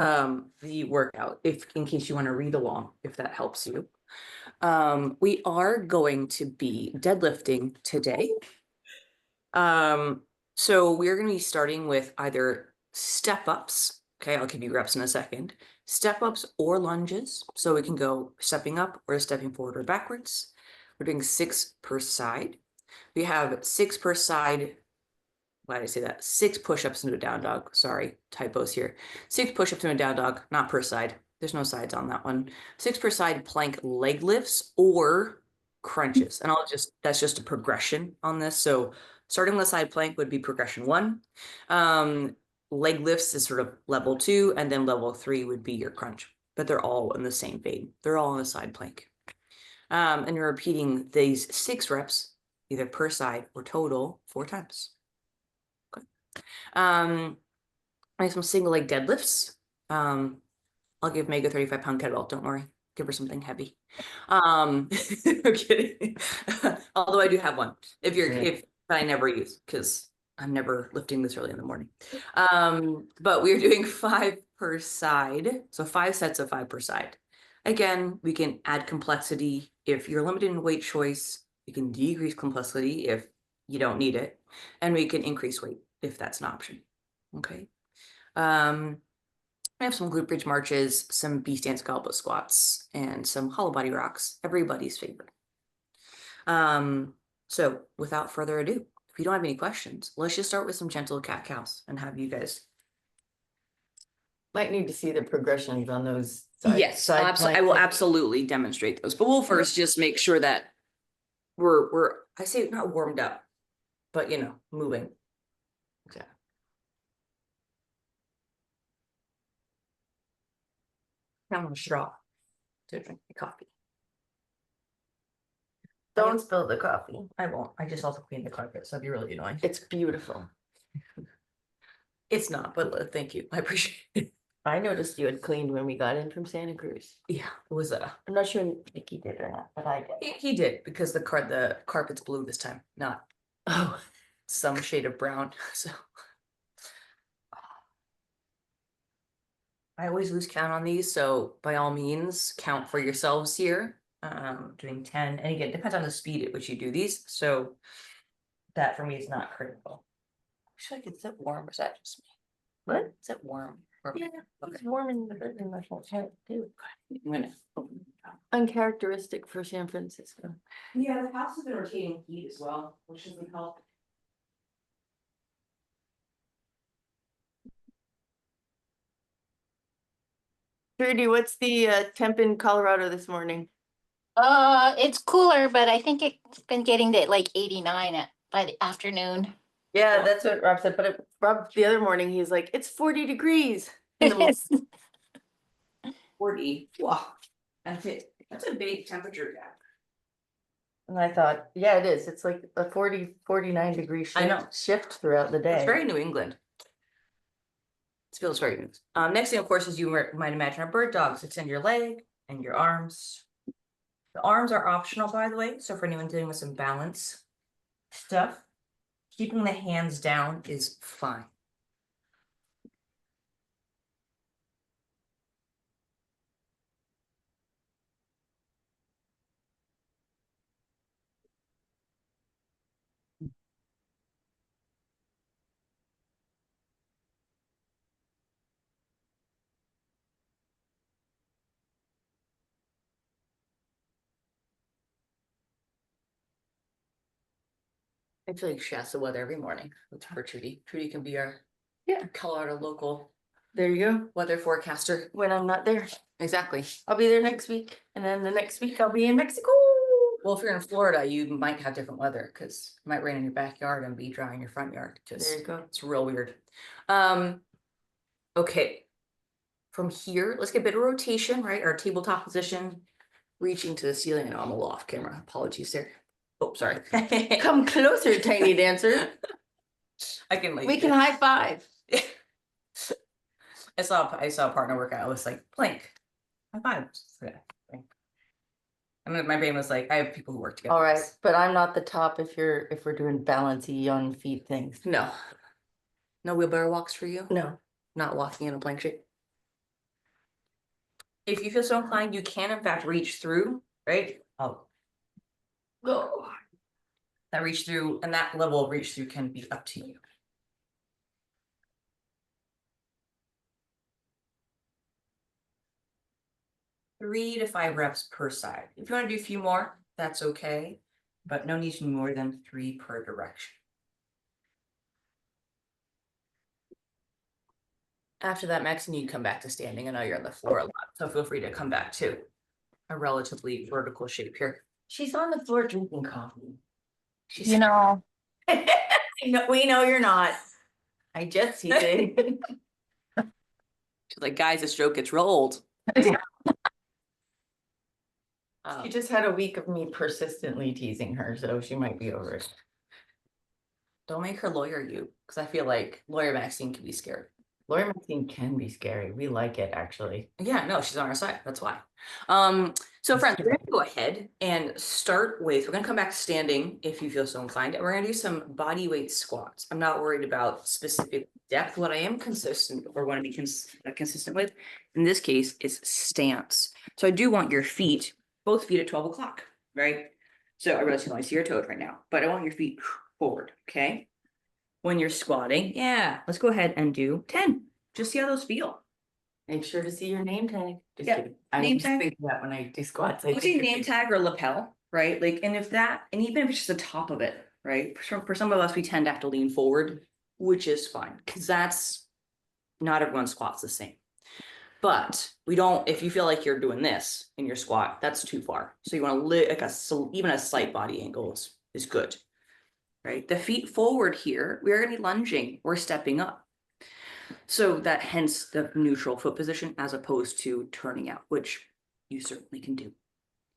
the workout, if in case you want to read along, if that helps you. We are going to be deadlifting today. So we're going to be starting with either step ups. Okay, I'll give you reps in a second. Step ups or lunges. So we can go stepping up or stepping forward or backwards. We're doing 6 per side. We have 6 per side. Why did I say that? 6 push-ups into a down dog. Sorry, typos here. 6 push-ups into a down dog, not per side. There's no sides on that one. 6 per side plank leg lifts or crunches. And that's just a progression on this. So starting with side plank would be progression 1. Leg lifts is sort of level 2, and then level 3 would be your crunch. But they're all in the same vein. They're all in the side plank. And you're repeating these 6 reps, either per side or total, 4 times. I have some single leg deadlifts. I'll give Meg a 35-pound kettlebell. Don't worry. Give her something heavy. I'm kidding. Although I do have one. If I never use, because I'm never lifting this early in the morning. But we're doing 5 per side. So 5 sets of 5 per side. Again, we can add complexity. If you're limited in weight choice, we can decrease complexity if you don't need it. And we can increase weight if that's an option. Okay. I have some glute bridge marches, some B stance goblet squats, and some hollow body rocks, everybody's favorite. So without further ado, if you don't have any questions, let's just start with some gentle cat cows and have you guys. Might need to see the progressions on those. Yes, I will absolutely demonstrate those, but we'll first just make sure that we're I say not warmed up, but moving. Okay. I'm on a straw to drink my coffee. Don't spill the coffee. I won't. I just also cleaned the carpet, so it'd be really annoying. It's beautiful. It's not, but thank you. I appreciate it. I noticed you had cleaned when we got in from Santa Cruz. Yeah, it was I'm not sure if Nikki did or not, but I did. He did, because the carpet's blue this time, not some shade of brown. So I always lose count on these, so by all means count for yourselves here. Doing 10, and again, it depends on the speed at which you do these, so that for me is not critical. I feel like it's that warm, or is that just me? What? Is it warm? Yeah, it's warm in the bedroom. I can't do. I'm gonna open it up. Uncharacteristic for San Francisco. Yeah, the house has been rotating heat as well, which doesn't help. Trudy, what's the temp in Colorado this morning? It's cooler, but I think it's been getting to like 89 by the afternoon. Yeah, that's what Rob said. But Rob, the other morning, he's like, it's 40 degrees. Yes. 40. Wow. That's a big temperature gap. And I thought, yeah, it is. It's like a 49 degree shift throughout the day. It's very New England. It feels very good. Next thing, of course, is you might imagine are bird dogs. Extend your leg and your arms. The arms are optional, by the way. So for anyone dealing with some balance stuff, keeping the hands down is fine. I feel like she has the weather every morning with her Trudy. Trudy can be our Colorado local. There you go. Weather forecaster. When I'm not there. Exactly. I'll be there next week. And then the next week I'll be in Mexico. Well, if you're in Florida, you might have different weather because it might rain in your backyard and be dry in your front yard. There you go. It's real weird. Okay. From here, let's get a bit of rotation, right? Our tabletop position, reaching to the ceiling. And I'm a loft camera. Apologies there. Oh, sorry. Come closer, tiny dancer. I can we can high five. I saw a partner workout. I was like, plank. High five. Okay. And then my brain was like, I have people who work together. All right, but I'm not the top if we're doing balancy on feet things. No. No wheelbarrow walks for you? No. Not walking in a plank shape? If you feel so inclined, you can in fact reach through, right? Oh. Go. That reach through, and that level of reach through can be up to you. Three to 5 reps per side. If you want to do a few more, that's okay, but no need to do more than 3 per direction. After that, Maxine, you come back to standing. I know you're on the floor a lot, so feel free to come back to a relatively vertical shape here. She's on the floor drinking coffee. She's, You know, No, we know you're not. I just see it. she's like, guys, this joke gets real old. She just had a week of me persistently teasing her, so she might be over it. Don't make her lawyer you, because I feel like lawyer Maxine can be scared. Lawyer Maxine can be scary. We like it, actually. Yeah, no, she's on our side. That's why. So friends, we're gonna go ahead and start with, we're gonna come back to standing if you feel so inclined, and we're gonna do some body weight squats. I'm not worried about specific depth. What I am consistent or want to be consistent with, in this case, is stance. So I do want your feet, both feet at 12 o'clock, right? So I realize you can only see your toes right now, but I want your feet forward, okay? When you're squatting, yeah, let's go ahead and do 10. Just see how those feel. Make sure to see your name tag. Just Yeah, kidding. I name always tag. think that when I do squats. I We'll see think name tag or lapel, right? Like, and if that, and even if it's just the top of it, right? For some of us, we tend to have to lean forward, which is fine, because that's not everyone's squat's the same. But we don't, if you feel like you're doing this in your squat, that's too far. So you want to like even a slight body angle is good, right? The feet forward here, we are going to be lunging or stepping up. So that hence the neutral foot position as opposed to turning out, which you certainly can do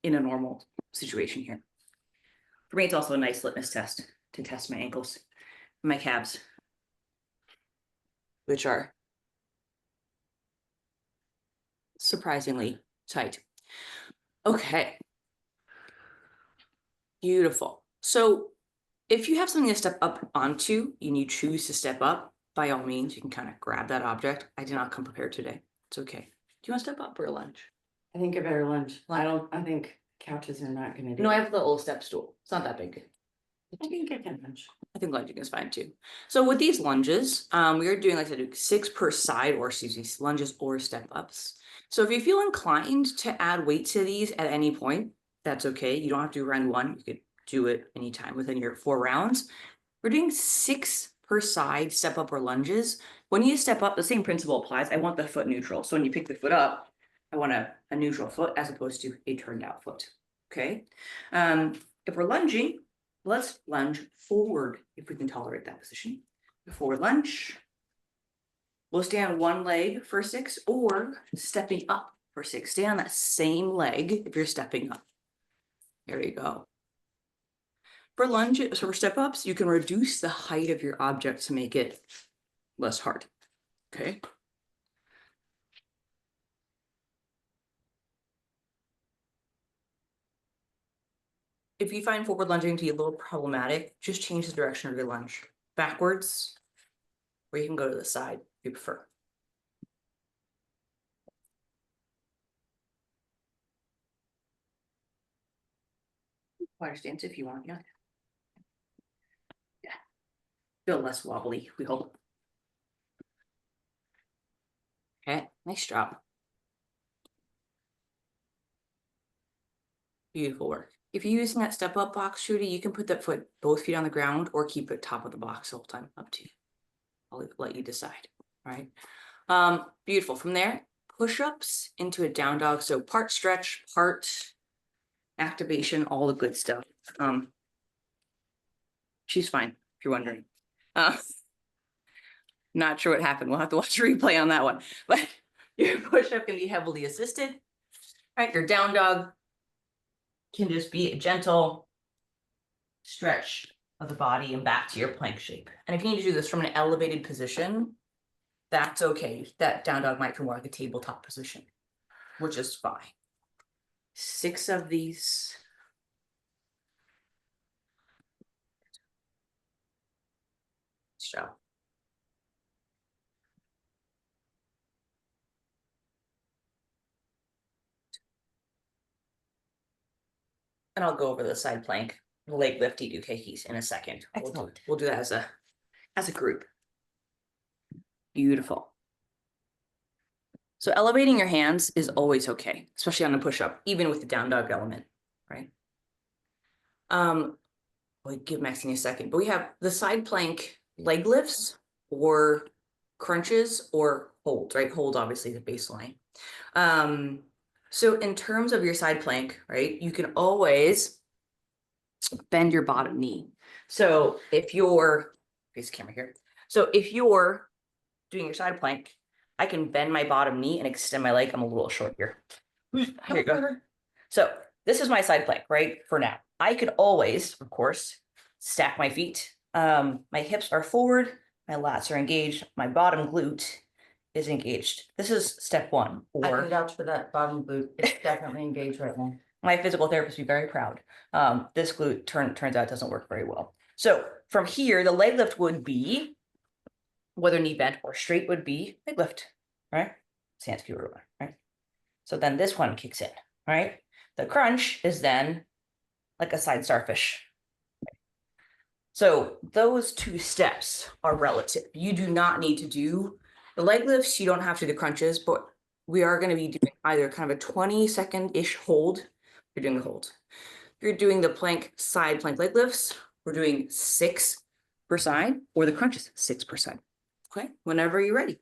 in a normal situation here. For me, it's also a nice litmus test to test my ankles, my calves, which are surprisingly tight. Okay. Beautiful. So if you have something to step up onto and you choose to step up, by all means, you can kind of grab that object. I did not come prepared today. It's okay. Do you want to step up or a lunge? I think I better lunge. I think couches are not gonna do No, I it. have the little step stool. It's not that big. I think I can lunge. I think lunging is fine too. So with these lunges, we are doing, like I said, 6 per side, or excuse me, lunges or step ups. So if you feel inclined to add weight to these at any point, that's okay. You don't have to do round 1. You could do it anytime within your 4 rounds. We're doing 6 per side step up or lunges. When you step up, the same principle applies. I want the foot neutral. So when you pick the foot up, I want a neutral foot as opposed to a turned out foot. Okay. If we're lunging, let's lunge forward if we can tolerate that position. Forward lunge. We'll stay on one leg for 6 or stepping up for 6. Stay on that same leg if you're stepping up. There you go. For lunges, so for step ups, you can reduce the height of your object to make it less hard. Okay. If you find forward lunging to be a little problematic, just change the direction of your lunge backwards, or you can go to the side if you prefer. Wider stance if you want, yeah. Yeah. Feel less wobbly, we hope. Okay, nice job. Beautiful work. If you're using that step up box, Shruti, you can put that foot, both feet on the ground, or keep it top of the box the whole time, up to you. I'll let you decide, all right? Beautiful. From there, push-ups into a down dog. So part stretch, part activation, all the good stuff. She's fine, if you're wondering. Not sure what happened. We'll have to watch a replay on that one. But your push-up can be heavily assisted. All right, your down dog can just be a gentle stretch of the body and back to your plank shape. And if you need to do this from an elevated position, that's okay. That down dog might feel more like a tabletop position, which is fine. 6 of these. So. And I'll go over the side plank, leg lift, dukakis in a second. Excellent. We'll do that as a group. Beautiful. So elevating your hands is always okay, especially on a push-up, even with the down dog element, right? We'll give Maxine a second, but we have the side plank leg lifts or crunches or hold, right? Hold obviously the baseline. So in terms of your side plank, right, you can always bend your bottom knee. So if you're, face the camera here. So if you're doing your side plank, I can bend my bottom knee and extend my leg. I'm a little short here. Here you go. So this is my side plank, right? For now, I could always, of course, stack my feet. My hips are forward, my lats are engaged, my bottom glute is engaged. This is step one. I can Or vouch for that bottom boot. It's definitely engaged right now. my physical therapist would be very proud. This glute turns out doesn't work very well. So from here, the leg lift would be, whether knee bent or straight would be leg lift, right? Sans pure, right? So then this one kicks in, right? The crunch is then like a side starfish. So those two steps are relative. You do not need to do the leg lifts. You don't have to do the crunches, but we are going to be doing either kind of a 20-second-ish hold. You're doing the hold. You're doing the plank side plank leg lifts. We're doing 6 per side, or the crunches 6%. Okay, whenever you're ready.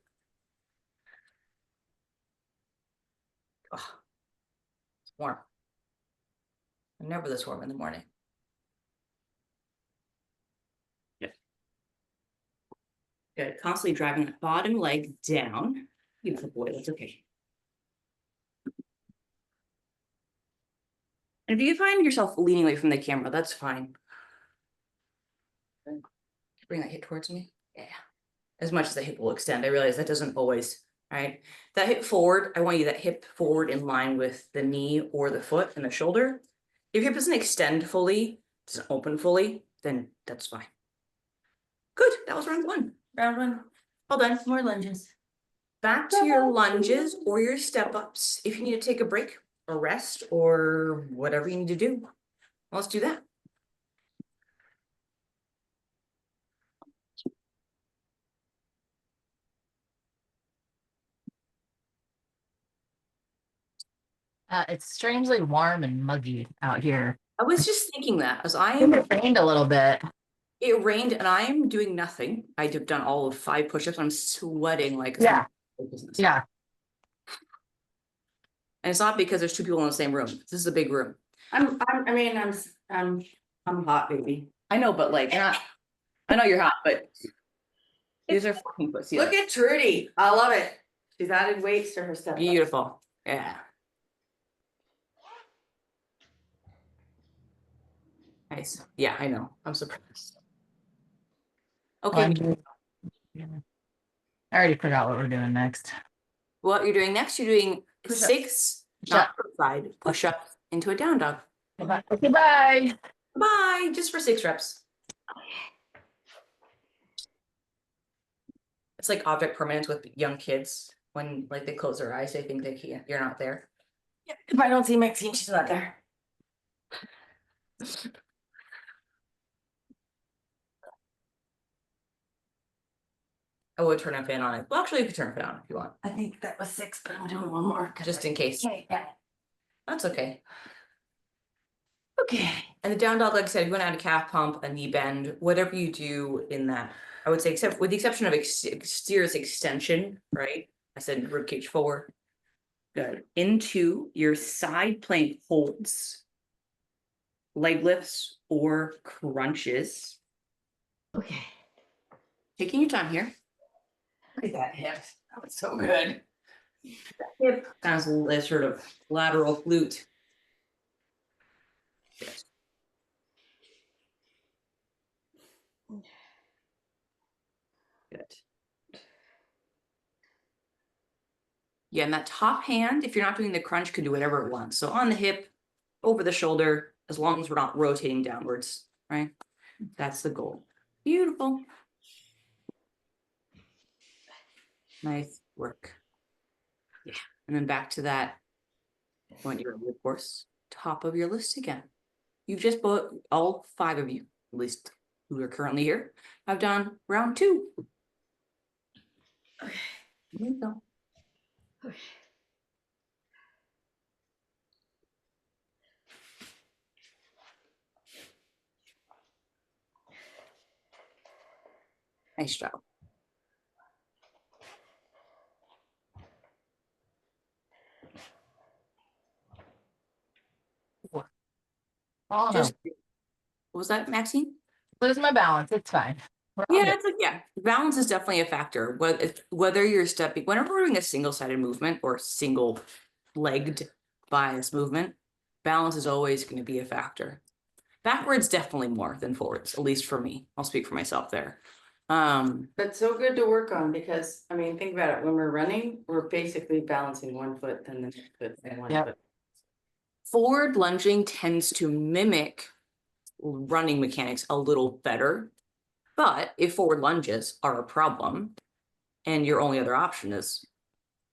Oh, it's warm. I'm never this warm in the morning. Good. Constantly driving that bottom leg down. Beautiful boy, that's okay. And if you find yourself leaning away from the camera, that's fine. Bring that hip towards me. Yeah. As much as the hip will extend, I realize that doesn't always, right? That hip forward, I want you that hip forward in line with the knee or the foot and the shoulder. If your hip doesn't extend fully, doesn't open fully, then that's fine. Good, that was round one. Round one. Well done, more lunges. Back to your lunges or your step ups. If you need to take a break or rest or whatever you need to do, let's do that. It's strangely warm and muggy out here. I was just thinking that as It rained a little bit. it rained and I'm doing nothing. I've done all of 5 push-ups. I'm sweating like Yeah. business. Yeah. And it's not because there's 2 people in the same room. This is a big room. I'm hot, baby. I know, but like, I know you're hot, but these are fucking pussy. Look at Trudy. I love it. She's added weights to her stuff. Beautiful. Yeah. Nice. Yeah, I know. I'm surprised. Okay. I already forgot what we're doing next. What you're doing next, you're doing Push-ups. 6 not per side push-up into a down dog. Okay, bye. Bye, just for 6 reps. It's like object permanence with young kids. When like they close their eyes, they think they can't, you're not there. Yeah, if I don't see Maxine, she's not there. I would turn a fan on it. Well, actually, you could turn a fan on if you want, I think that was 6, but I'm doing one more. just in case. Okay, yeah. That's okay. Okay. And the down dog, like I said, if you want to add a calf pump, a knee bend, whatever you do in that, I would say, except with the exception of exterior extension, right? I said ribcage forward. Good. Into your side plank holds, leg lifts or crunches. Okay. Taking your time here. Look at that hip. That was so good. Hip as a sort of lateral glute. Good. Good. Yeah, and that top hand, if you're not doing the crunch, could do whatever it wants. So on the hip, over the shoulder, as long as we're not rotating downwards, right? That's the goal. Beautiful. Nice work. Yeah, and then back to that point you're, of course, top of your list again. you've just both, all 5 of you, at least who are currently here, have done round 2. Okay. There you go. Okay. Nice job. Oh no, Just, what was that, Maxine? lose my balance. It's fine. We're all Yeah, good. it's like, yeah, balance is definitely a factor. Whether you're stepping, whenever we're doing a single-sided movement or single-legged bias movement, balance is always going to be a factor. Backwards definitely more than forwards, at least for me. I'll speak for myself there. But so good to work on because, I mean, think about it, when we're running, we're basically balancing one foot, then the next foot, then one Yep. foot. Forward lunging tends to mimic running mechanics a little better. But if forward lunges are a problem and your only other option is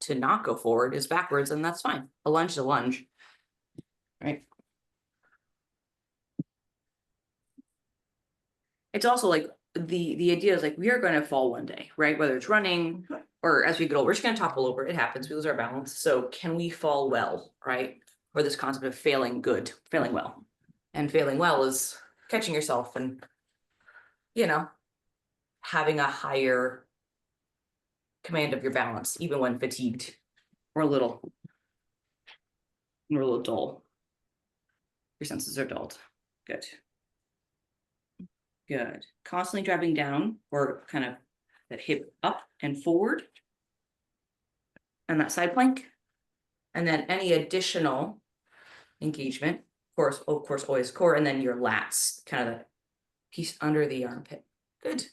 to not go forward is backwards, then that's fine. A lunge is a lunge, right? It's also like the idea is like we are going to fall one day, right? Whether it's running or as we get older, we're just going to topple over. It happens. We lose our balance. So can we fall well, right? Or this concept of failing good, failing well. And failing well is catching yourself and, you know, having a higher command of your balance, even when fatigued or a little dull. Your senses are dulled. Good. Good. Constantly driving down or kind of that hip up and forward. And that side plank. And then any additional engagement, of course, always core, and then your lats, kind of the piece under the armpit. Good.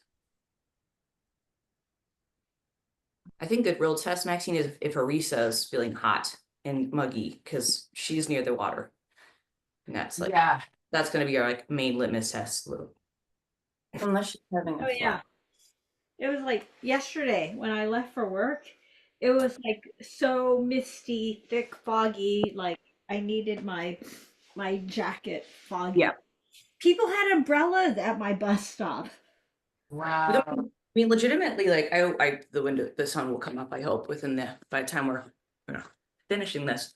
I think the real test, Maxine, is if Arisa is feeling hot and muggy because she's near the water. And that's like, Yeah. that's going to be our like main litmus test. Unless she's having a Oh yeah. It was like yesterday when I left for work. It was like so misty, thick, foggy. Like I needed my jacket foggy. Yeah. People had umbrellas at my bus stop. Wow. I mean, legitimately, like the sun will come up, I hope, by the time we're finishing this.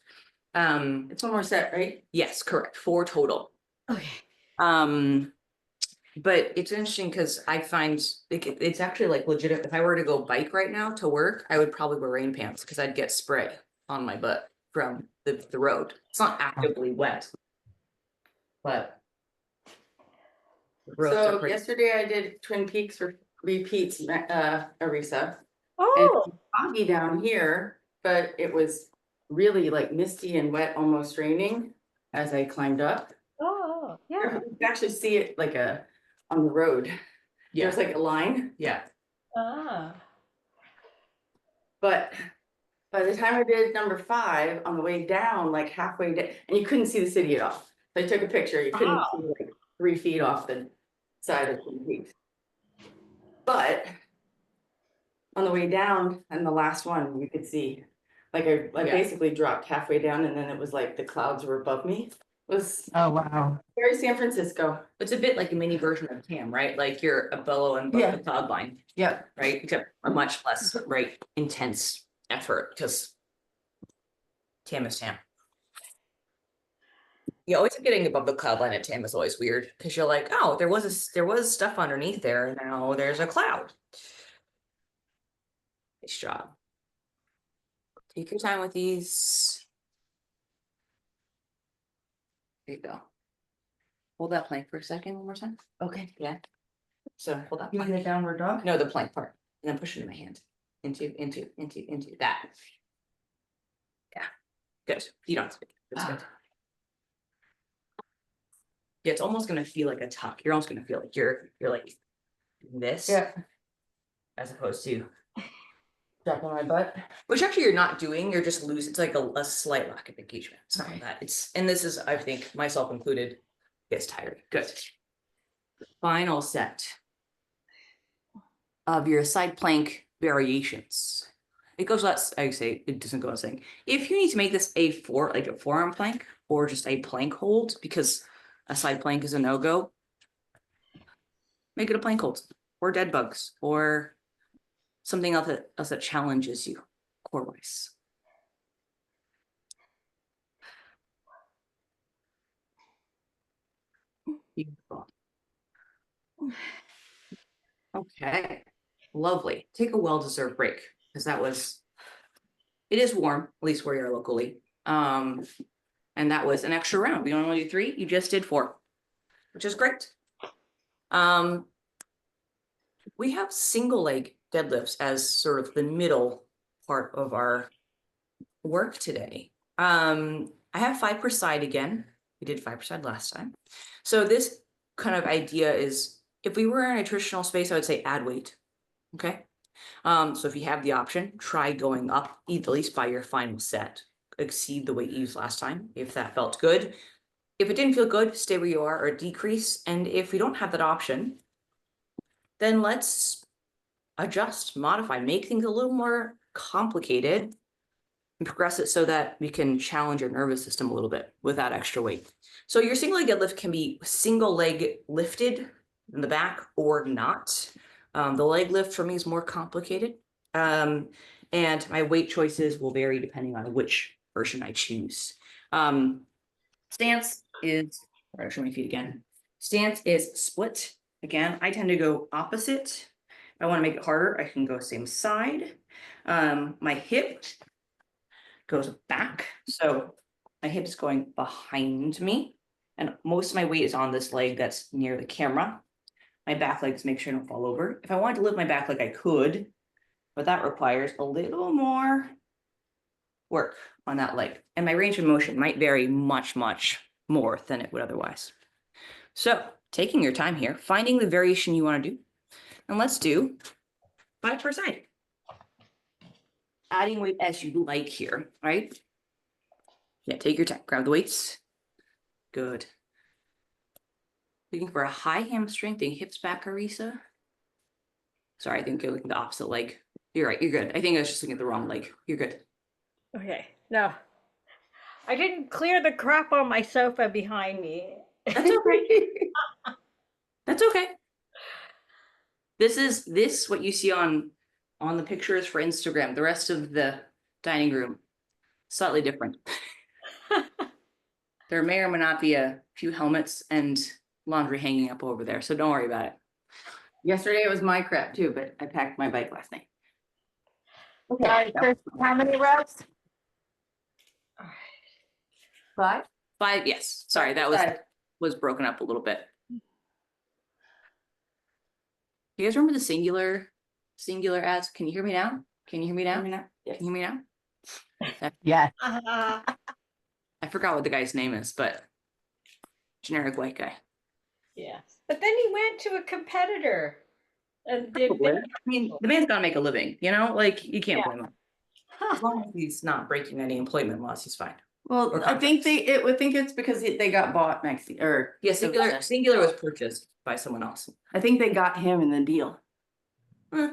It's one more set, right? Yes, correct. 4 total. Okay. But it's interesting because I find it's actually like legit. If I were to go bike right now to work, I would probably wear rain pants because I'd get spray on my butt from the road. It's not actively wet, but the roads are So pretty. yesterday I did Twin Peaks repeats, Arisa. And Oh, foggy down here, but it was really like misty and wet, almost raining as I climbed up. oh, yeah. You could actually see it like on the road. Yeah, There's like a line, yeah. Ah. but by the time I did number 5 on the way down, like halfway down, and you couldn't see the city at all. So I took a picture, you couldn't see like 3 feet off the side of Twin Peaks. But on the way down and the last one, you could see, like I Yeah. basically dropped halfway down and then it was like the clouds were above me. It was Oh wow. very San Francisco. It's a bit like a mini version of Tam, right? Like you're below and above Yeah. the cloud line, Yep. right? Except a much less intense effort because Tam is Tam. You always getting above the cloud line at Tam is always weird because you're like, oh, there was stuff underneath there, and now there's a cloud. Nice job. Take your time with these. There you go. Hold that plank for a second, one more time. Okay. Yeah. So hold that You mean plank. the downward dog? No, the plank part. And then push it in my hand. Into that. Yeah. Good. You don't have to. It's good. Yeah, it's almost gonna feel like a tuck. You're almost gonna feel like you're like this. Yeah. As opposed to Dropping my butt. which actually you're not doing, you're just losing. It's like a slight lack of engagement. It's not Okay. that. And this is, I think, myself included, gets tired. Good. Final set of your side plank variations. It goes less, I say, it doesn't go without saying. If you need to make this like a forearm plank or just a plank hold, because a side plank is a no-go, make it a plank hold or dead bugs or something else that challenges you core wise. Beautiful. Okay, lovely. Take a well-deserved break because it is warm, at least where you are locally. And that was an extra round. We don't only do 3, you just did 4, which is great. We have single leg deadlifts as sort of the middle part of our work today. I have 5 per side again. We did 5 per side last time. So this kind of idea is, if we were in a traditional space, I would say add weight. Okay. So if you have the option, try going up at least by your final set, exceed the weight you used last time, if that felt good. If it didn't feel good, stay where you are or decrease. And if we don't have that option, then let's adjust, modify, make things a little more complicated and progress it so that we can challenge your nervous system a little bit with that extra weight. So your single leg deadlift can be single leg lifted in the back or not. The leg lift for me is more complicated. And my weight choices will vary depending on which version I choose. Stance is, I'll show my feet again. Stance is split. Again, I tend to go opposite. If I want to make it harder, I can go same side. My hip goes back. So my hip is going behind me. And most of my weight is on this leg that's near the camera. My back legs make sure I don't fall over. If I wanted to lift my back leg, I could, but that requires a little more work on that leg. And my range of motion might vary much, much more than it would otherwise. So taking your time here, finding the variation you want to do. And let's do 5 per side. Adding weight as you like here, right? Yeah, take your time. Grab the weights. Good. Looking for a high hamstring, think hips back, Arisa. Sorry, I think you're looking at the opposite leg. You're right, you're good. I think I was just looking at the wrong leg. You're good. Okay, no. I didn't clear the crap on my sofa behind me. That's okay. That's okay. This what you see on the pictures for Instagram. The rest of the dining room, slightly different. There may or may not be a few helmets and laundry hanging up over there, so don't worry about it. Yesterday it was my crap too, but I packed my bike last night. All right, Chris, how many reps? 5? 5, yes. Sorry, that was broken up a little bit. You guys remember the singular ads? Can you hear me now? Can you hear me now? Yes. Can you hear me now? Yeah. I forgot what the guy's name is, but generic white guy. Yeah. But then he went to a competitor and did Probably. I mean, the man's gotta make a living, you know, like you can't blame him. As that. long as he's not breaking any employment laws, he's fine. Well, Or I think it's because they got bought Yeah, singular was purchased by someone else. I think they got him in the deal. Eh,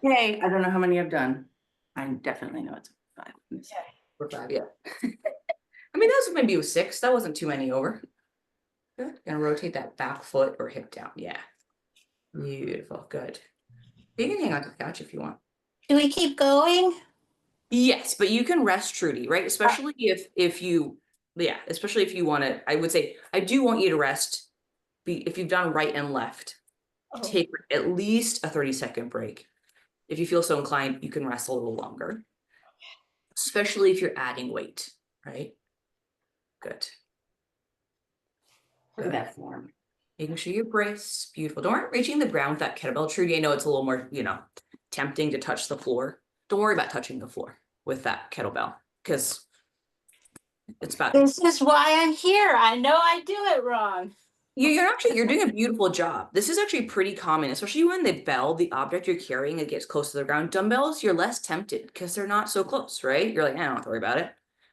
Hey, I don't know how many I've done. I definitely know it's 5. or 5, yeah. I mean, that was maybe 6. That wasn't too many over. Good. Gonna rotate that back foot or hip down. Yeah. Beautiful. Good. You can hang on to the couch if you want. Do we keep going? Yes, but you can rest, Trudy, right? Especially if you want to, I would say, I do want you to rest. If you've done right and left, take at least a 30-second break. If you feel so inclined, you can rest a little longer, especially if you're adding weight, right? Good. Look at that form. Making sure you're braced. Beautiful. Don't worry about reaching the ground with that kettlebell, Trudy. I know it's a little more, tempting to touch the floor. Don't worry about touching the floor with that kettlebell because it's about. This is why I'm here. I know I do it wrong. You're doing a beautiful job. This is actually pretty common, especially when the object you're carrying, it gets close to the ground. Dumbbells, you're less tempted because they're not so close, right? You're like, I don't have to worry about it.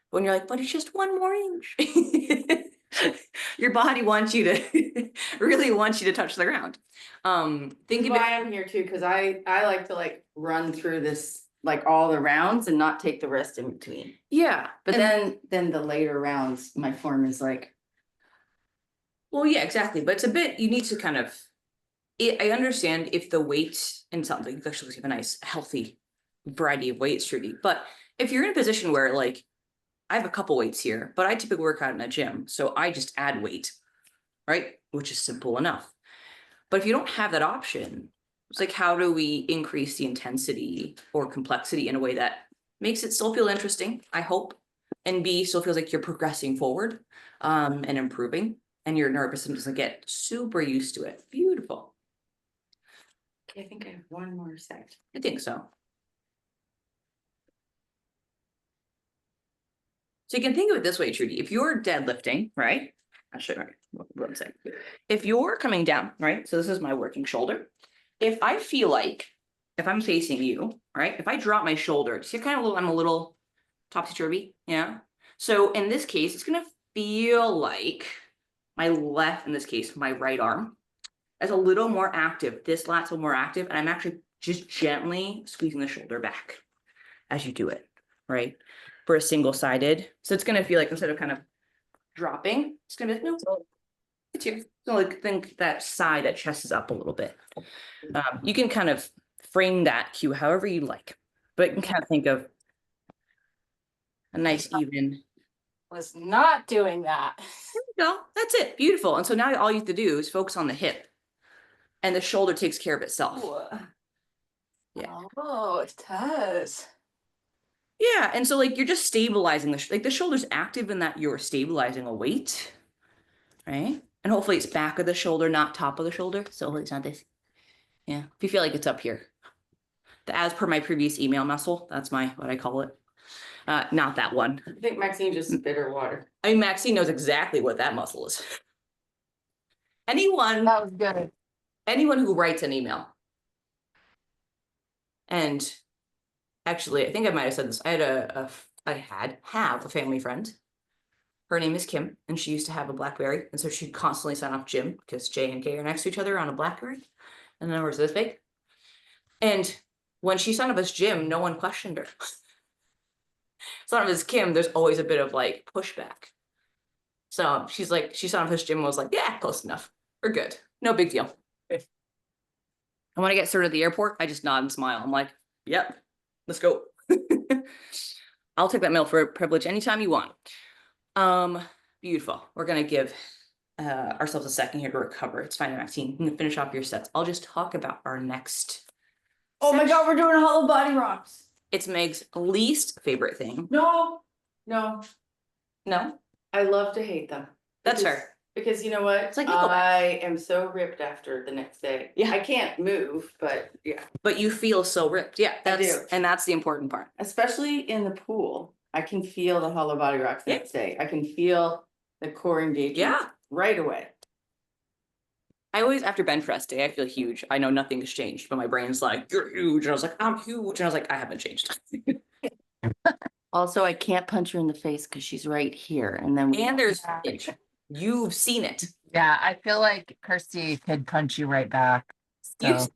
When you're like, but it's just 1 more inch. Your body wants you to really wants you to touch the ground. Think of Why it. I'm here too, because I like to run through this all the rounds and not take the rest in between. Yeah, But then the later rounds, my form is Well, yeah, exactly. But it's a bit, you need to kind of, I understand if the weight and something, especially if you have a nice, healthy variety of weights, Trudy. But if you're in a position where like, I have a couple weights here, but I typically work out in a gym. So I just add weight, right? Which is simple enough. But if you don't have that option, it's like, how do we increase the intensity or complexity in a way that makes it still feel interesting, I hope, and B, still feels like you're progressing forward and improving, and your nervous system doesn't get super used to it. Beautiful. Okay, I think I have one more set. I think so. So you can think of it this way, Trudy. If you're deadlifting, right? I'll show you what I'm saying. If you're coming down, right? So this is my working shoulder. If I feel like, if I'm facing you, right? If I drop my shoulder, see kind of little, I'm a little topsy-turvy, yeah? So in this case, it's gonna feel like my left, in this case, my right arm, is a little more active. This lat's a little more active, and I'm actually just gently squeezing the shoulder back as you do it, right? For a single-sided. So it's gonna feel like instead of kind of dropping, it's gonna be like, no, it's here. So like think that side, that chest is up a little bit. You can kind of frame that cue however you like, but you can kind of think of a nice even. Was not doing that. There we go. That's it. Beautiful. And so now all you have to do is focus on the hip, and the shoulder takes care of itself. Yeah. Oh, it does. Yeah. And so like you're just stabilizing like the shoulder's active in that you're stabilizing a weight, right? And hopefully it's back of the shoulder, not top of the shoulder. So hopefully it's not this. Yeah. If you feel like it's up here. As per my previous email muscle, that's what I call it. Not that one. I think Maxine just spit her water. I mean, Maxine knows exactly what that muscle is. Anyone That was good. who writes an email. And actually, I think I might have said this. I have a family friend. Her name is Kim, and she used to have a BlackBerry, and so she'd constantly sign off Jim because J and K are next to each other on a BlackBerry, and the numbers are this big. And when she signed up as Jim, no one questioned her. Signed up as Kim, there's always a bit of like pushback. So she's like, she signed up as Jim and was like, yeah, close enough. We're good. No big deal. And when I get started at the airport, I just nod and smile. I'm like, yep, let's go. I'll take that mail for a privilege anytime you want. Beautiful. We're gonna give ourselves a second here to recover. It's fine, Maxine. You can finish off your sets. I'll just talk about our next. Oh my God, we're doing hollow body rocks. It's Meg's least favorite thing. No. No, I love to hate them. that's Because- her. Because you know what? It's like Nickelback. I am so ripped after the next day. Yeah. I can't move, but yeah. But you feel so ripped. Yeah, do. and that's the important part. Especially in the pool. I can feel the hollow body rocks the Yeah. next day. I can feel the core engagement Yeah. right away. I always, after bench press day, I feel huge. I know nothing has changed, but my brain's like, you're huge. And I was like, I'm huge. And I was like, I haven't changed. Also, I can't punch her in the face because she's right here. And then And there's, Yeah. you've seen it. Yeah, I feel like Kirstie could punch you right back. You, So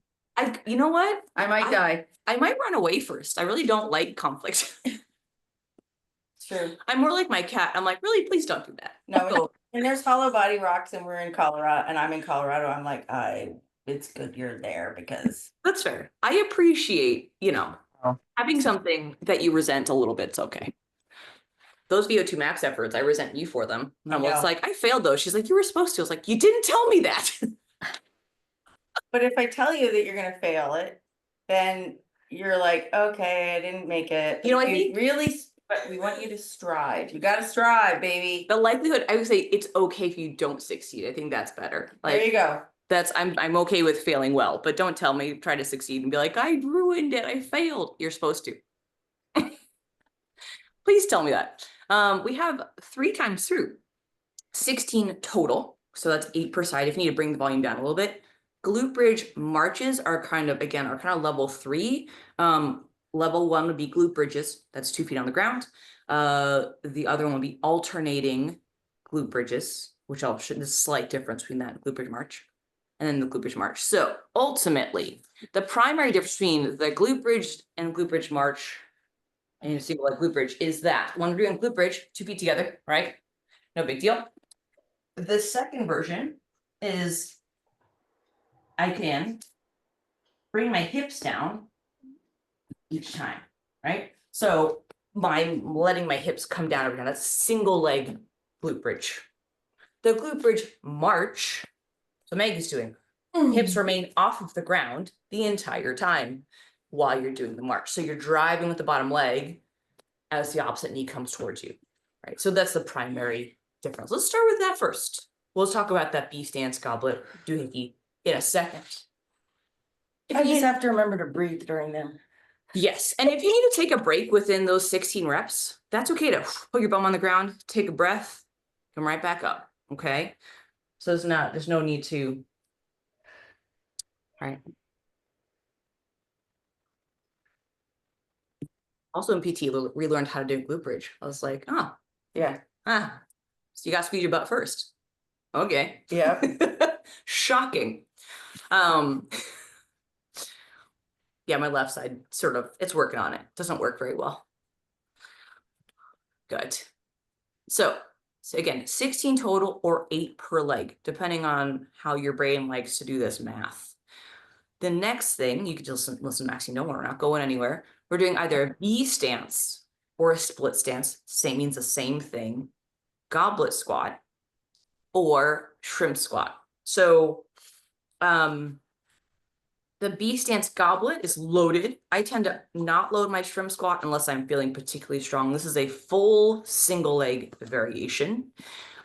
you know what? I might die. I might run away first. I really don't like conflict. It's true. I'm more like my cat. I'm like, really, please don't do that. No, Go. when there's hollow body rocks and we're in Colorado and I'm in Colorado, I'm like, it's good you're there because That's fair. I appreciate, Oh. having something that you resent a little bit. It's okay. Those VO2 max efforts, I resent you for them. I And it's know. like, I failed those. She's like, you were supposed to. I was like, you didn't tell me that. But if I tell you that you're gonna fail it, then you're like, okay, I didn't make it. You know, I We think- really, but we want you to strive. You gotta strive, baby. The likelihood, I would say it's okay if you don't succeed. I think that's better. There you Like go. I'm okay with failing well, but don't tell me try to succeed and be like, I ruined it. I failed. You're supposed to. Please tell me that. We have 3 times through 16 total. So that's 8 per side. If you need to bring the volume down a little bit. Glute bridge marches are kind of level 3. Level 1 would be glute bridges. That's 2 feet on the ground. The other one would be alternating glute bridges, which I'll show the slight difference between that glute bridge march and then the glute bridge march. So ultimately, the primary difference between the glute bridge and glute bridge march and a single leg glute bridge is that when we're doing glute bridge, 2 feet together, right? No big deal. the second version is I can bring my hips down each time, right? So I'm letting my hips come down every time. That's single leg glute bridge. The glute bridge march, so Maggie's doing, hips remain off of the ground the entire time while you're doing the march. So you're driving with the bottom leg as the opposite knee comes towards you, right? So that's the primary difference. Let's start with that first. We'll talk about that B stance, goblet, doohickey in a second. I just have to remember to breathe during them. Yes, and if you need to take a break within those 16 reps, that's okay to put your bum on the ground, take a breath, come right back up, okay? So there's no need to, right? Also in PT, we learned how to do glute bridge. I was like, oh, Yeah. so you got to squeeze your butt first. Okay. Yeah. Shocking. Yeah, my left side sort of, it's working on it. Doesn't work very well. Good. So again, 16 total or 8 per leg, depending on how your brain likes to do this math. The next thing, you could just listen, Maxine, don't worry, we're not going anywhere. We're doing either a B stance or a split stance. Same means the same thing. Goblet squat or shrimp squat. So the B stance goblet is loaded. I tend to not load my shrimp squat unless I'm feeling particularly strong. This is a full single leg variation.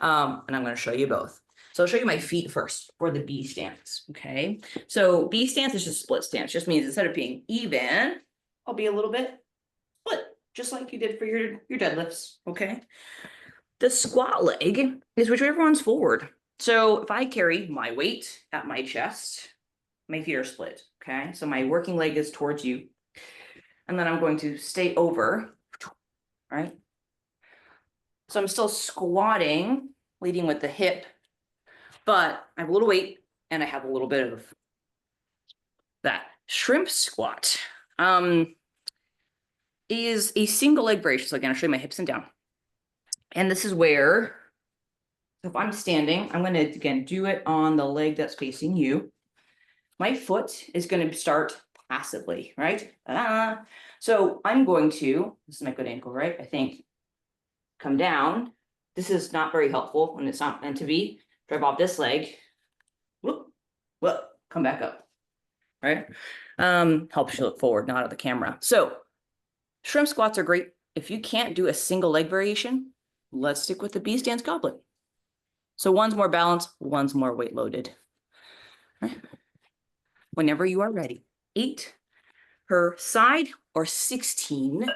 And I'm going to show you both. So I'll show you my feet first for the B stance. Okay. So B stance is just split stance. Just means instead of being even, I'll be a little bit split, just like you did for your deadlifts. Okay. The squat leg is whichever one's forward. So if I carry my weight at my chest, my feet are split, okay? So my working leg is towards you. And then I'm going to stay over, right? So I'm still squatting, leading with the hip, but I have a little weight and I have a little bit of that. Shrimp squat is a single leg variation. So again, I'll show you my hips and down. And this is where, if I'm standing, I'm gonna, again, do it on the leg that's facing you. My foot is going to start passively, right? So I'm going to, this is my good ankle, right? I think, come down. This is not very helpful when it's not meant to be. Drive off this leg. Whoop, whoop, come back up, right? Helps you look forward, not at the camera. So shrimp squats are great. If you can't do a single leg variation, let's stick with the B stance goblet. So one's more balanced, one's more weight loaded. Right? Whenever you are ready. 8 per side or 16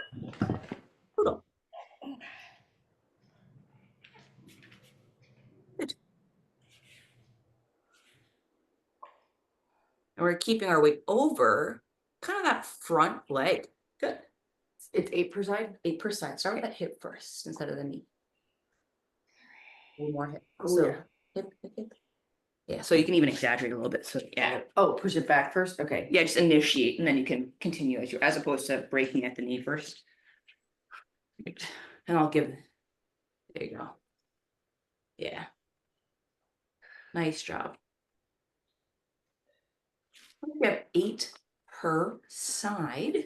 total. Good. And we're keeping our weight over kind of that front leg. Good. It's 8 per side. 8 per side. Start with that hip first instead of the knee. One more hip. Oh, So yeah. hip, hip, hip. Yeah, so you can even exaggerate a little bit. So yeah. Oh, push it back first. Okay. Yeah, just initiate and then you can continue as opposed to breaking at the knee first. And I'll give, there you go. Yeah. Nice job. We have 8 per side.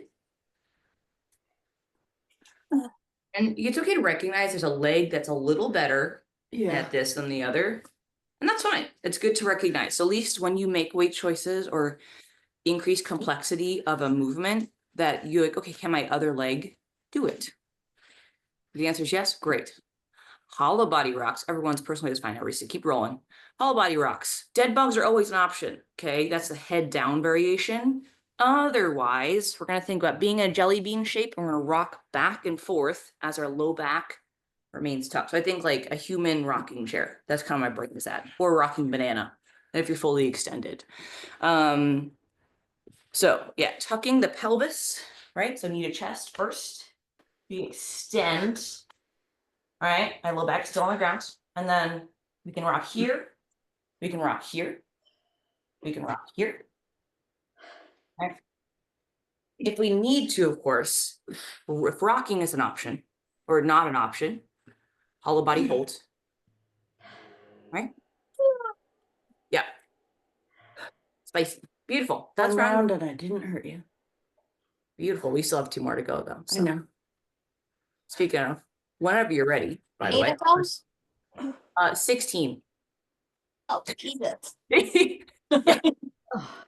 And it's okay to recognize there's a leg that's a little better at this than the other. And that's fine. It's good to recognize. So at least when you make weight choices or increase complexity of a movement that you're like, okay, can my other leg do it? If the answer is yes, great. Hollow body rocks. Everyone's personally is fine. Everybody keep rolling. Hollow body rocks. Dead bugs are always an option. Okay, that's the head down variation. Otherwise, we're going to think about being a jelly bean shape and we're going to rock back and forth as our low back remains tucked. So I think like a human rocking chair. That's kind of my brain is at. Or a rocking banana if you're fully extended. So yeah, tucking the pelvis, right? So knee to chest first. You extend. All right, my low back still on the ground. And then we can rock here. We can rock here. We can rock here. All right. If we need to, of course, if rocking is an option or not an option, hollow body hold. All right? Yeah. Spicy. Beautiful. That's That's round round. and it didn't hurt you. Beautiful. We still have 2 more to go though. I So know. speaking of, whenever you're ready, by the Eight way. of those? 16. Oh, Jesus. Yeah.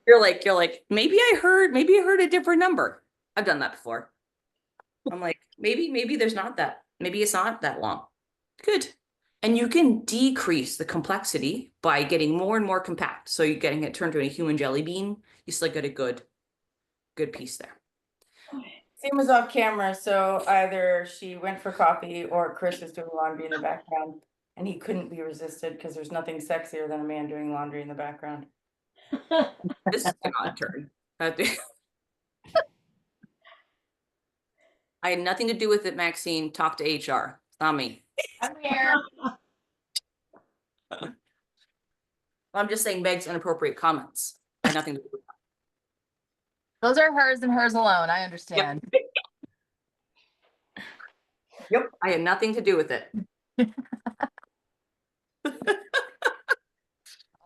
You're like, maybe I heard a different number. I've done that before. I'm like, maybe there's not that. Maybe it's not that long. Good. And you can decrease the complexity by getting more and more compact. So you're getting it turned to a human jelly bean. You still get a good piece there. Sam was off camera, so either she went for coffee or Chris was doing laundry in the background. And he couldn't be resisted because there's nothing sexier than a man doing laundry in the background. This is an odd turn. I had nothing to do with it, Maxine. Talk to HR. It's not me. I'm here. I'm just saying Meg's inappropriate comments. I had nothing to do with Those are hers and hers alone. I understand. that. Yep. I had nothing to do with it.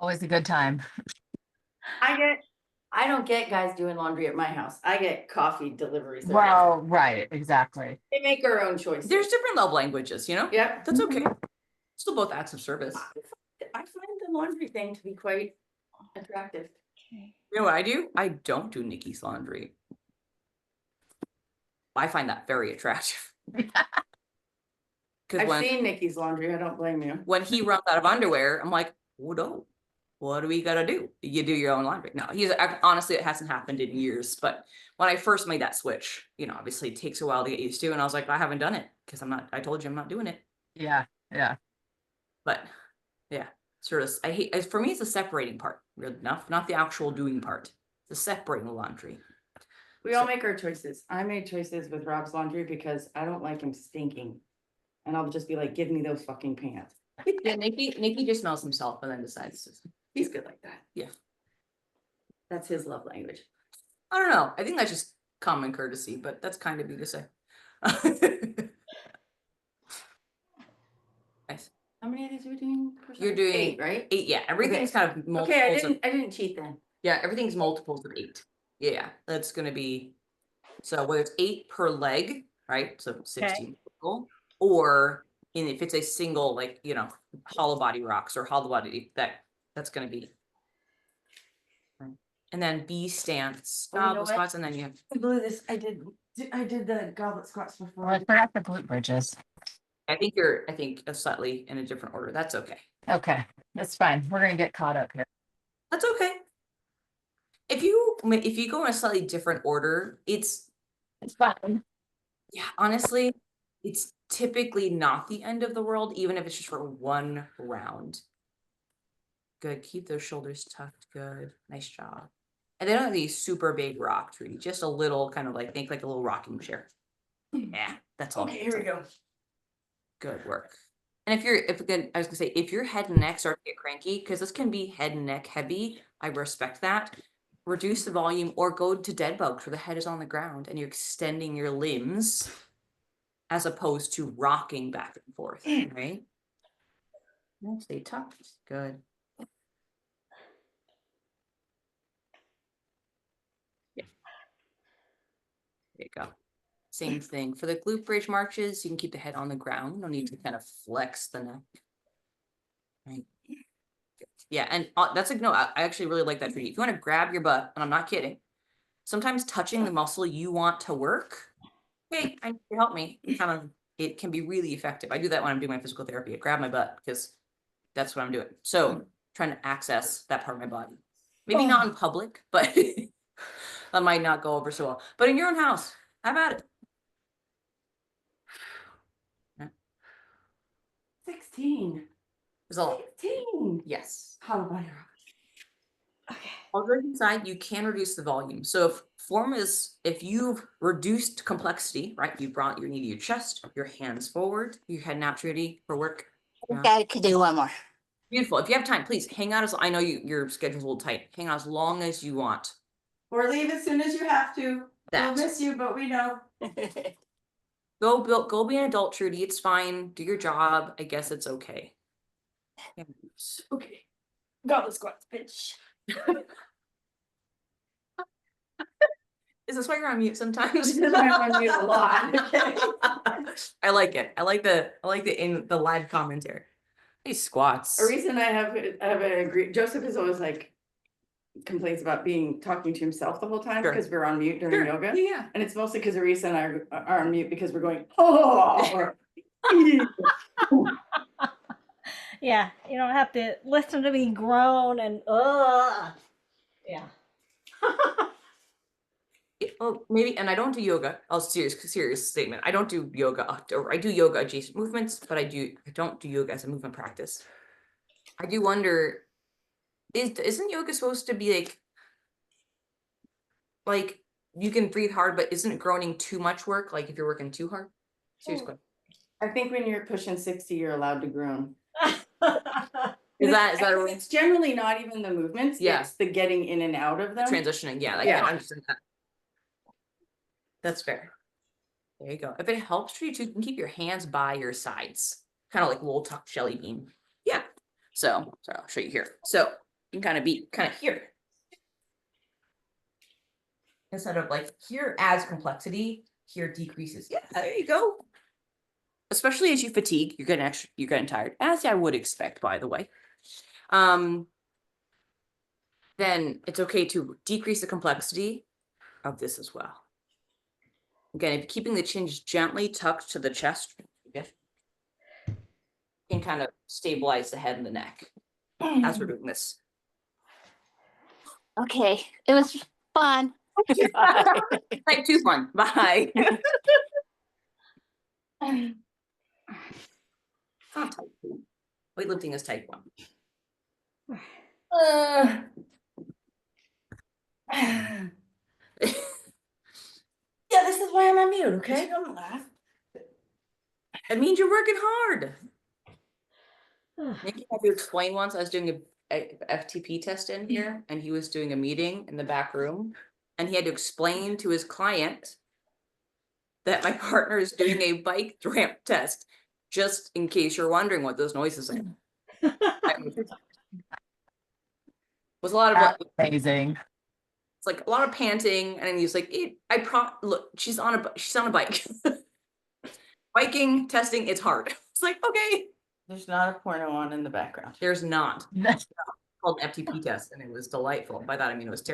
Always a good time. I don't get guys doing laundry at my house. I get coffee deliveries. Well, right, exactly. They make their own choices. There's different love languages, you know? Yep. That's okay. Still both acts of service. I find the laundry thing to be quite attractive. Okay. You know what I do? I don't do Nikki's laundry. I find that very attractive. Because I've seen Nikki's laundry. I don't blame you. when he runs out of underwear, I'm like, oh no, what do we gotta do? You do your own laundry. No, honestly, it hasn't happened in years. But when I first made that switch, you know, obviously it takes a while to get used to. And I was like, I haven't done it because I told you I'm not doing it. Yeah, yeah. But yeah, sort of, for me, it's the separating part, really enough, not the actual doing part. The separating the laundry. We all make our choices. I made choices with Rob's laundry because I don't like him stinking. And I'll just be like, give me those fucking pants. Yeah, Nikki just smells himself and then decides to. He's good like that. Yeah. That's his love language. I don't know. I think that's just common courtesy, but that's kind of you to say. Nice. How many of these are we doing? You're doing 8, right? 8, yeah. Everything's kind of multiples. Okay, I didn't cheat then. Yeah, everything's multiples of 8. Yeah, that's gonna be, so whether it's 8 per leg, right? So 16 total, or if it's a single, like, you know, hollow body rocks or hollow body, that's gonna be. And then B stance, Oh, you know goblet what? squats, and then you have, I blew this. I did the goblet squats before. Well, I forgot the glute bridges. I think slightly in a different order. That's okay. Okay, that's fine. We're gonna get caught up here. That's okay. If you go in a slightly different order, It's fine. yeah, honestly, it's typically not the end of the world, even if it's just for one round. Good. Keep those shoulders tucked. Good. Nice job. And they don't have these super big rock tree, just a little kind of like, think like a little rocking chair. Yeah, that's all. Okay, here we go. Good work. And I was gonna say, if your head and neck start to get cranky, because this can be head and neck heavy, I respect that. Reduce the volume or go to dead bug where the head is on the ground and you're extending your limbs as opposed to rocking back and forth, right? Stay tucked. Good. Yeah. There you go. Same thing for the glute bridge marches. You can keep the head on the ground. No need to kind of flex the neck. Right. Yeah, and that's like, no, I actually really like that treatment. If you want to grab your butt, and I'm not kidding, sometimes touching the muscle you want to work, hey, I need you to help me. It can be really effective. I do that when I'm doing my physical therapy. I grab my butt because that's what I'm doing. So trying to access that part of my body. Maybe not in public, but that might not go over so well. But in your own house, how about it? 16. There's a lot. 16. Yes. Hollow body rock. Okay. On the right side, you can reduce the volume. So if you've reduced complexity, right? You brought your knee to your chest, your hands forward, your head now ready for work. I could do one more. Beautiful. If you have time, please hang out. I know your schedule's a little tight. Hang out as long as you want. Or leave as soon as you have to. That. We'll miss you, but we know. Go be an adult, Trudy. It's fine. Do your job. I guess it's okay. Okay. Goblet squats, bitch. Is this why you're on mute sometimes? This is why I'm on mute a lot. I like it. I like the in the live commentary. These squats. A reason I have an agree. Joseph is always like complains about talking to himself the whole time Sure. because we're on mute during Sure. yoga. Yeah. And it's mostly because Arisa and I are on mute because we're going, oh, or, Yeah, you don't have to listen to me groan and yeah. Well, maybe, and I don't do yoga. I'll serious statement. I don't do yoga, or I do yoga adjacent movements, but I don't do yoga as a movement practice. I do wonder, isn't yoga supposed to be like you can breathe hard, but isn't groaning too much work? Like if you're working too hard? Serious question. I think when you're pushing 60, you're allowed to groan. Is that a It's generally not even the movements. Yeah. It's the getting in and out of them. transitioning? Yeah, like, Yeah. I understand that. That's fair. There you go. If it helps you too, you can keep your hands by your sides, kind of like little tucked jelly bean. Yeah. So I'll show you here. So you can kind of be here. Instead of like here adds complexity, here decreases. Yeah, there you go. Especially as you fatigue, you're getting tired, as I would expect, by the way. Then it's okay to decrease the complexity of this as well. Again, if keeping the chin gently tucked to the chest, you can kind of stabilize the head and the neck as we're doing this. Okay, it was fun. Type 2 fun. Bye. Not type 2. Weightlifting is type 1. Yeah, this is why I'm on mute, okay? Don't laugh. It means you're working hard. Nikki had to explain once. I was doing a FTP test in here, and he was doing a meeting in the back room, and he had to explain to his client that my partner is doing a bike ramp test, just in case you're wondering what those noises are. Was a lot of That's amazing. it's like a lot of panting, and then he's like, look, she's on a bike. Biking, testing, it's hard. It's like, okay. There's not a porno on in the background. There's not. Called an FTP test, and it was delightful. By that I mean it was terrible.